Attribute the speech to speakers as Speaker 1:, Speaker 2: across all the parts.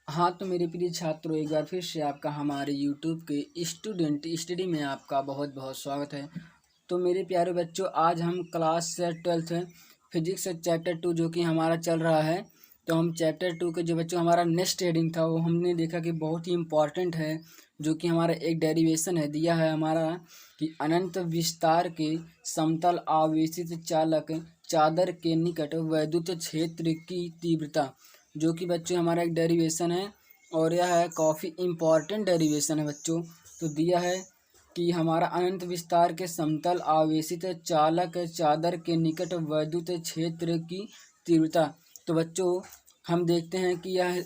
Speaker 1: हाँ, तो मेरे प्रिय छात्रों, एक बार फिर से आपका हमारे यूट्यूब के स्टूडेंट स्टडी में आपका बहुत बहुत स्वागत है। तो मेरे प्यारे बच्चों, आज हम क्लास 12th फिजिक्स चैप्टर 2 जो कि हमारा चल रहा है। तो हम चैप्टर 2 के जो बच्चों हमारा नेक्स्ट हेडिंग था वो हमने देखा कि बहुत ही इम्पॉर्टेंट है, जो कि हमारा एक डेरिवेशन है दिया है हमारा कि अनंत विस्तार के समतल आवेशित चालक चादर के निकट वैद्युत क्षेत्र की तीव्रता, जो कि बच्चों हमारा एक डेरिवेशन है और यह है काफ़ी इम्पॉर्टेंट डेरिवेशन है बच्चों। तो दिया है कि हमारा अनंत विस्तार के समतल आवेशित चालक चादर के निकट वैद्युत क्षेत्र की तीव्रता। तो बच्चों हम देखते हैं कि यह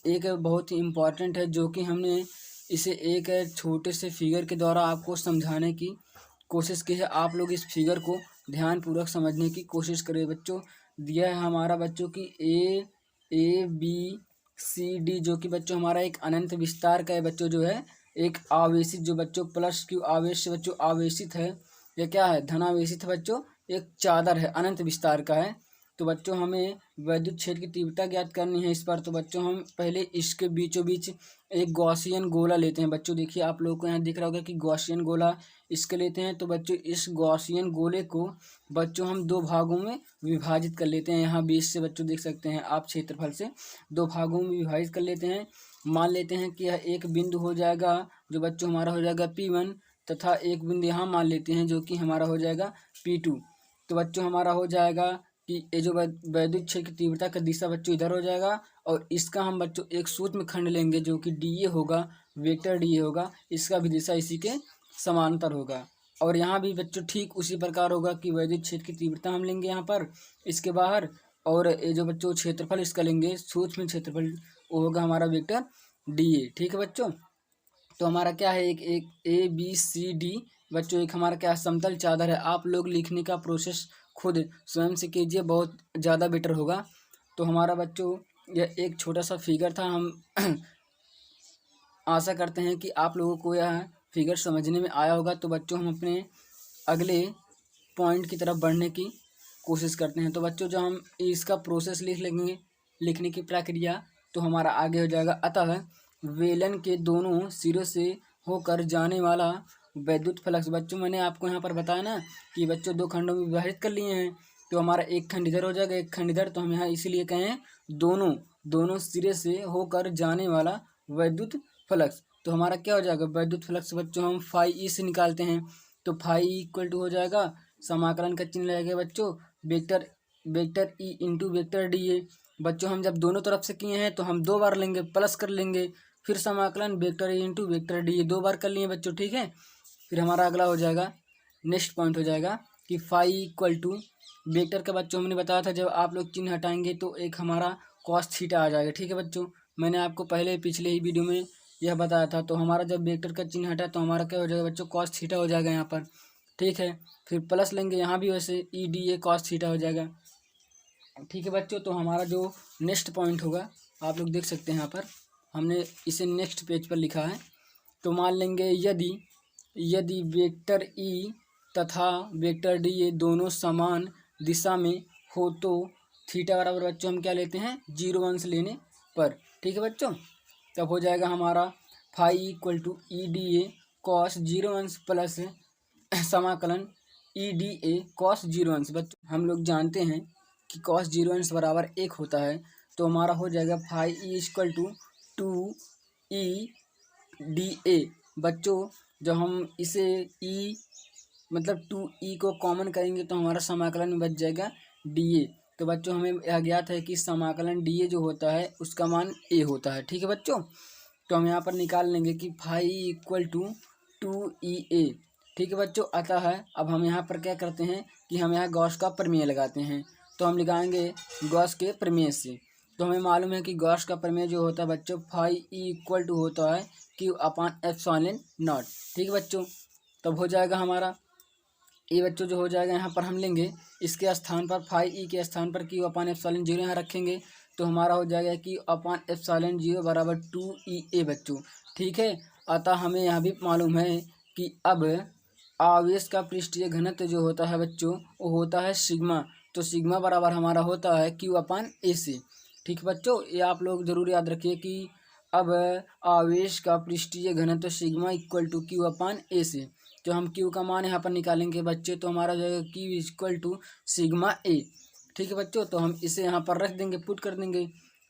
Speaker 1: एक बहुत ही इम्पॉर्टेंट है, जो कि हमने इसे एक छोटे से फिगर के द्वारा आपको समझाने की कोशिश की है। आप लोग इस फिगर को ध्यानपूर्वक समझने की कोशिश करें बच्चों। दिया है हमारा बच्चों की A B C D, जो कि बच्चों हमारा एक अनंत विस्तार का है बच्चों, जो है एक आवेशित, जो बच्चों प्लस क्यू आवेश बच्चों आवेशित है। यह क्या है? धनावेशित है बच्चों, एक चादर है, अनंत विस्तार का है। तो बच्चों हमें वैद्युत क्षेत्र की तीव्रता ज्ञात करनी है इस पर। तो बच्चों हम पहले इसके बीचों बीच एक गॉसियन गोला लेते हैं बच्चों। देखिए आप लोगों को यहाँ दिख रहा होगा कि गॉसियन गोला इसके लेते हैं। तो बच्चों इस गॉसियन गोले को बच्चों हम दो भागों में विभाजित कर लेते हैं। यहाँ बीच से बच्चों देख सकते हैं आप, क्षेत्रफल से दो भागों में विभाजित कर लेते हैं। मान लेते हैं कि यह एक बिंदु हो जाएगा, जो बच्चों हमारा हो जाएगा P1, तथा एक बिंदु यहाँ मान लेते हैं जो कि हमारा हो जाएगा P2। तो बच्चों हमारा हो जाएगा कि ये जो वैद्युत क्षेत्र की तीव्रता का दिशा बच्चों इधर हो जाएगा, और इसका हम बच्चों एक सूत्र खंड लेंगे जो कि DA होगा, वेक्टर DA होगा। इसका भी दिशा इसी के समांतर होगा। और यहाँ भी बच्चों ठीक उसी प्रकार होगा कि वैद्युत क्षेत्र की तीव्रता हम लेंगे यहाँ पर इसके बाहर, और ये जो बच्चों क्षेत्रफल इसका लेंगे, सूक्ष्म क्षेत्रफल, वो होगा हमारा वेक्टर DA। ठीक है बच्चों। तो हमारा क्या है, एक ABCD बच्चों, एक हमारा क्या समतल चादर है। आप लोग लिखने का प्रोसेस खुद स्वयं से कीजिए, बहुत ज़्यादा बेटर होगा। तो हमारा बच्चों यह एक छोटा सा फिगर था। हम आशा करते हैं कि आप लोगों को यह फिगर समझने में आया होगा। तो बच्चों हम अपने अगले पॉइंट की तरफ बढ़ने की कोशिश करते हैं। तो बच्चों जो हम इसका प्रोसेस लिख लेंगे, लिखने की प्रक्रिया, तो हमारा आगे हो जाएगा। अतः वेलन के दोनों सिरों से होकर जाने वाला वैद्युत फ्लक्स, बच्चों मैंने आपको यहाँ पर बताया ना कि बच्चों दो खंडों में विभाजित कर लिए हैं। तो हमारा एक खंड इधर हो जाएगा, एक खंड इधर। तो हम यहाँ इसीलिए कहें दोनों दोनों सिरे से होकर जाने वाला वैद्युत फ्लक्स। तो हमारा क्या हो जाएगा, वैद्युत फ्लक्स बच्चों हम फाई ई से निकालते हैं। तो फाई इक्वल टू हो जाएगा, समाकलन का चिन्ह लगेगा बच्चों, vector vector E into vector DA। बच्चों हम जब दोनों तरफ से किए हैं तो हम दो बार लेंगे, प्लस कर लेंगे, फिर समाकलन vector E into vector DA दो बार कर लिए बच्चों। ठीक है। फिर हमारा अगला हो जाएगा, नेक्स्ट पॉइंट हो जाएगा कि फाई इक्वल टू वेक्टर का बच्चों हमने बताया था, जब आप लोग चिन्ह हटाएंगे तो एक हमारा कॉस थीटा आ जाएगा। ठीक है बच्चों, मैंने आपको पहले पिछले ही वीडियो में यह बताया था। तो हमारा जब वेक्टर का चिन्ह हटा तो हमारा क्या हो जाएगा बच्चों, कॉस थीटा हो जाएगा यहाँ पर। ठीक है। फिर प्लस लेंगे, यहाँ भी वैसे EDA कॉस थीटा हो जाएगा। ठीक है बच्चों। तो हमारा जो नेक्स्ट पॉइंट होगा, आप लोग देख सकते हैं यहाँ पर हमने इसे नेक्स्ट पेज पर लिखा है। तो मान लेंगे यदि यदि वेक्टर ई तथा वेक्टर डी ये दोनों समान दिशा में हो तो थीटा बराबर बच्चों हम क्या लेते हैं, 0 अंश लेने पर। ठीक है बच्चों। तब हो जाएगा हमारा phi equal to EDA cos 0 अंश प्लस समाकलन EDA कॉस 0 अंश। बच्चों हम लोग जानते हैं कि कॉस 0 अंश बराबर 1 होता है। तो हमारा हो जाएगा phi E equal to 2EDA। बच्चों जब हम इसे ई मतलब 2E को कॉमन करेंगे तो हमारा समाकलन में बच जाएगा DA। तो बच्चों हमें यह ज्ञात है कि समाकलन DA जो होता है उसका मान A होता है। ठीक है बच्चों। तो हम यहाँ पर निकाल लेंगे कि फाई इक्वल टू 2EA। ठीक है बच्चों। अतः है अब हम यहाँ पर क्या करते हैं कि हम यहाँ गॉस का प्रमेय लगाते हैं। तो हम लगाएंगे गॉस के प्रमेय से। तो हमें मालूम है कि गॉस का प्रमेय जो होता है बच्चों, फाई इक्वल टू होता है Q अपान एप्सिलॉन नॉट। ठीक है बच्चों। तब हो जाएगा हमारा ये बच्चों जो हो जाएगा, यहाँ पर हम लेंगे इसके स्थान पर फाई ई के स्थान पर Q अपान एप्सिलॉन 0 यहाँ रखेंगे। तो हमारा हो जाएगा Q अपान एप्सिलॉन 0 बराबर 2EA बच्चों। ठीक है। अतः हमें यह भी मालूम है कि अब आवेश का पृष्ठीय घनत्व जो होता है बच्चों वो होता है सिग्मा। तो सिग्मा बराबर हमारा होता है Q अपान A से। ठीक है बच्चों, ये आप लोग जरूर याद रखिए कि अब आवेश का पृष्ठीय घनत्व सिग्मा इक्वल टू क्यू अपान ए से, जो हम क्यू का मान यहाँ पर निकालेंगे बच्चे, तो हमारा जो है क्यू इक्वल टू सिग्मा ए। ठीक है बच्चों, तो हम इसे यहाँ पर रख देंगे, पुट कर देंगे,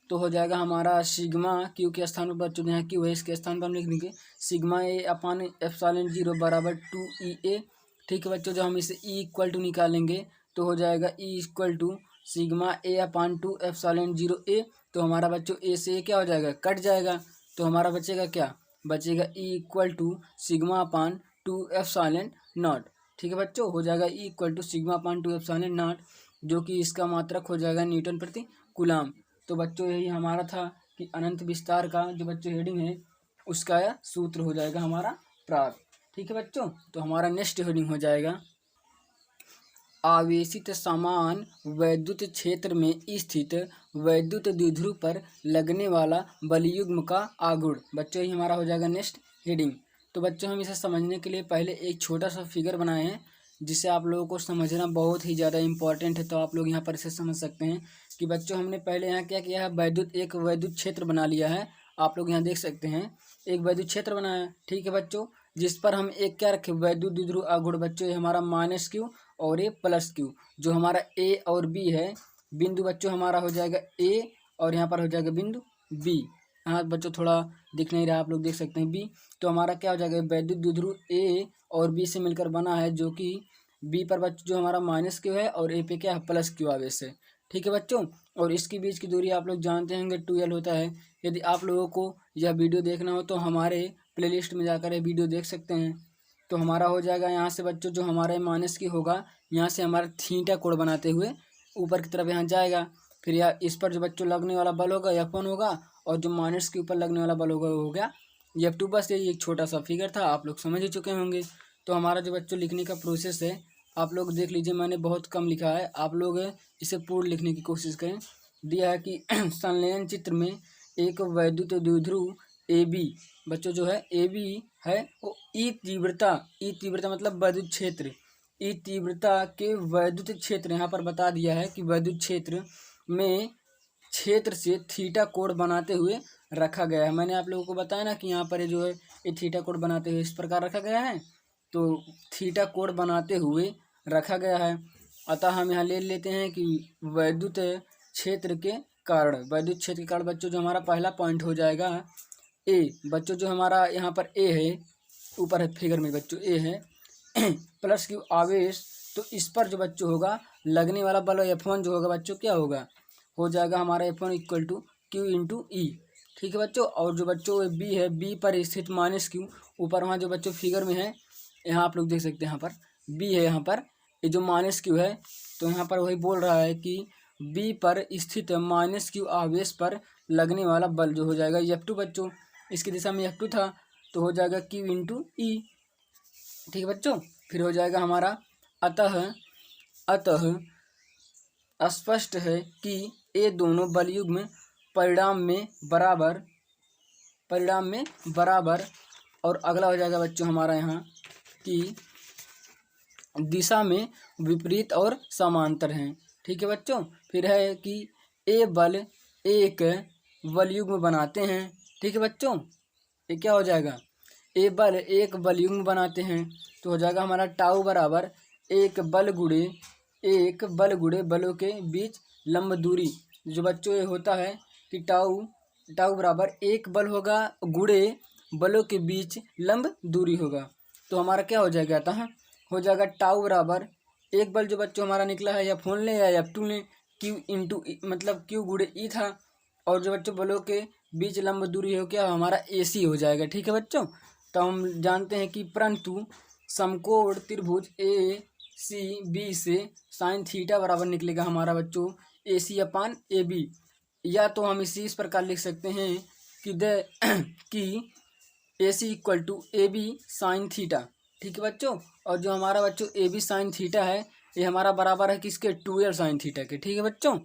Speaker 1: तो हो जाएगा हमारा सिग्मा क्यू के स्थान पर बच्चों यहाँ क्यू है, इसके स्थान पर हम लिख देंगे सिग्मा ए अपान एप्सिलॉन 0 बराबर 2 ई ए। ठीक है बच्चों, जब हम इसे ई इक्वल टू निकालेंगे तो हो जाएगा E equal to sigma A upon 2 epsilon 0 A. तो हमारा बच्चों ए से क्या हो जाएगा, कट जाएगा, तो हमारा बचेगा क्या, बचेगा E equal to sigma upon 2 epsilon naught. ठीक है बच्चों, हो जाएगा E equal to sigma upon 2 epsilon naught, जो कि इसका मात्रक हो जाएगा न्यूटन प्रति कूलाम। तो बच्चों यही हमारा था कि अनंत विस्तार का जो बच्चों हेडिंग है उसका यह सूत्र हो जाएगा हमारा प्राप्त। ठीक है बच्चों, तो हमारा नेक्स्ट हेडिंग हो जाएगा आवेशित समान वैद्युत क्षेत्र में स्थित वैद्युत द्विध्रुव पर लगने वाला बलयुग्म का आघूर्ण। बच्चों ये हमारा हो जाएगा नेक्स्ट हेडिंग। तो बच्चों हम इसे समझने के लिए पहले एक छोटा सा फिगर बनाए हैं, जिसे आप लोगों को समझना बहुत ही ज़्यादा इंपॉर्टेंट है। तो आप लोग यहाँ पर इसे समझ सकते हैं कि बच्चों हमने पहले यहाँ क्या किया है, एक वैद्युत क्षेत्र बना लिया है। आप लोग यहाँ देख सकते हैं एक वैद्युत क्षेत्र बनाया है। ठीक है बच्चों, जिस पर हम एक क्या रखे, वैद्युत द्विध्रुव आघूर्ण। बच्चों ये हमारा माइनस क्यू और ये प्लस क्यू, जो हमारा ए और बी है बिंदु बच्चों हमारा हो जाएगा ए, और यहाँ पर हो जाएगा बिंदु बी। हाँ बच्चों थोड़ा दिख नहीं रहा, आप लोग देख सकते हैं बी। तो हमारा क्या हो जाएगा, वैद्युत द्विध्रुव ए और बी से मिलकर बना है, जो कि बी पर बच्चों जो हमारा माइनस क्यू है और ए पे क्या है, प्लस क्यू आवेश है। ठीक है बच्चों, और इसके बीच की दूरी आप लोग जानते होंगे 2L होता है। यदि आप लोगों को यह वीडियो देखना हो तो हमारे प्लेलिस्ट में जाकर ये वीडियो देख सकते हैं। तो हमारा हो जाएगा यहाँ से बच्चों, जो हमारा माइनस की होगा, यहाँ से हमारा थीटा कोण बनाते हुए ऊपर की तरफ यहाँ जाएगा। फिर यह इस पर जो बच्चों लगने वाला बल होगा F1 होगा, और जो माइनस के ऊपर लगने वाला बल होगा वो हो गया F2। बस यही एक छोटा सा फिगर था, आप लोग समझ ही चुके होंगे। तो हमारा जो बच्चों लिखने का प्रोसेस है आप लोग देख लीजिए, मैंने बहुत कम लिखा है, आप लोग इसे पूर्ण लिखने की कोशिश करें। दिया है कि संलयन चित्र में एक वैद्युत द्विध्रुव ए बी, बच्चों जो है ए बी है वो ई तीव्रता मतलब वैद्युत क्षेत्र, ई तीव्रता के वैद्युत क्षेत्र यहाँ पर बता दिया है कि वैद्युत क्षेत्र में क्षेत्र से थीटा कोण बनाते हुए रखा गया है। मैंने आप लोगों को बताया ना कि यहाँ पर जो है ये थीटा कोण बनाते हुए इस प्रकार रखा गया है, तो थीटा कोण बनाते हुए रखा गया है। अतः हम यहाँ ले लेते हैं कि वैद्युत क्षेत्र के कारण, वैद्युत क्षेत्र के कारण बच्चों जो हमारा पहला पॉइंट हो जाएगा ए। बच्चों जो हमारा यहाँ पर ए है, ऊपर है फिगर में बच्चों ए है प्लस क्यू आवेश, तो इस पर जो बच्चों होगा लगने वाला बल F1 जो होगा बच्चों क्या होगा, हो जाएगा हमारा F1 equal to Q into E. ठीक है बच्चों, और जो बच्चों बी है, बी पर स्थित माइनस क्यू, ऊपर वहाँ जो बच्चों फिगर में है, यहाँ आप लोग देख सकते हैं यहाँ पर बी है, यहाँ पर ये जो माइनस क्यू है, तो यहाँ पर वही बोल रहा है कि बी पर स्थित माइनस क्यू आवेश पर लगने वाला बल जो हो जाएगा F2 बच्चों, इसकी दिशा में F2 था, तो हो जाएगा क्यू इंटू ई। ठीक है बच्चों, फिर हो जाएगा हमारा अतः स्पष्ट है कि ये दोनों बलयुग्म परिणाम में बराबर, और अगला हो जाएगा बच्चों हमारा यहाँ कि दिशा में विपरीत और समांतर हैं। ठीक है बच्चों, फिर है कि ए बल एक बलयुग्म बनाते हैं। ठीक है बच्चों, ये क्या हो जाएगा, ए बल एक बलयुग्म बनाते हैं, तो हो जाएगा हमारा टाउ बराबर एक बल गुणे बलों के बीच लंब दूरी। जो बच्चों ये होता है कि टाउ बराबर एक बल होगा गुणे बलों के बीच लंब दूरी होगा। तो हमारा क्या हो जाएगा, अतः हो जाएगा टाउ बराबर एक बल जो बच्चों हमारा निकला है F1 ले या F2 ले, क्यू इंटू मतलब क्यू गुणे ई था, और जो बच्चों बलों के बीच लंब दूरी हो क्या हमारा AC हो जाएगा। ठीक है बच्चों, तो हम जानते हैं कि परंतु समकोण त्रिभुज ACB से साइन थीटा बराबर निकलेगा हमारा बच्चों AC अपान AB, या तो हम इस प्रकार लिख सकते हैं कि AC equal to AB sine theta. ठीक है बच्चों, और जो हमारा बच्चों AB साइन थीटा है ये हमारा बराबर है किसके, 2L साइन थीटा के। ठीक है बच्चों,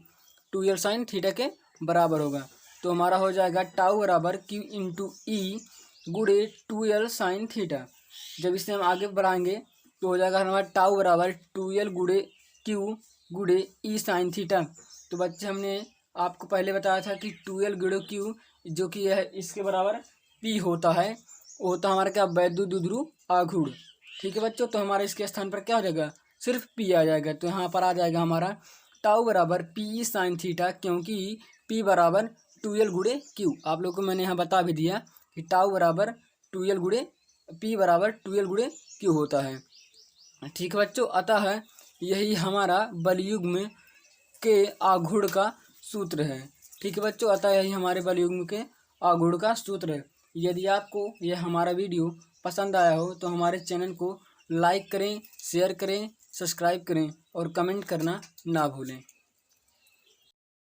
Speaker 1: 2L साइन थीटा के बराबर होगा। तो हमारा हो जाएगा टाउ बराबर क्यू इंटू ई गुणे 2L साइन थीटा। जब इसे हम आगे बढ़ाएंगे तो हो जाएगा हमारा टाउ बराबर 2L गुणे क्यू गुणे ई साइन थीटा। तो बच्चे हमने आपको पहले बताया था कि 2L गुणो Q जो कि यह इसके बराबर P होता है, वो होता हमारा क्या, वैद्युत द्विध्रुव आघूर्ण। ठीक है बच्चों, तो हमारे इसके स्थान पर क्या हो जाएगा, सिर्फ P आ जाएगा। तो यहाँ पर आ जाएगा हमारा टाउ बराबर P साइन थीटा, क्योंकि P बराबर 2L गुणे Q। आप लोगों को मैंने यहाँ बता भी दिया कि टाउ बराबर 2L गुणे P बराबर 2L गुणे Q होता है। ठीक है बच्चों, अतः यही हमारा बलयुग्म के आघूर्ण का सूत्र है। ठीक है बच्चों, अतः यही हमारे बलयुग्म के आघूर्ण का सूत्र है। यदि आपको यह हमारा वीडियो पसंद आया हो तो हमारे चैनल को लाइक करें, शेयर करें, सब्सक्राइब करें और कमेंट करना ना भूलें।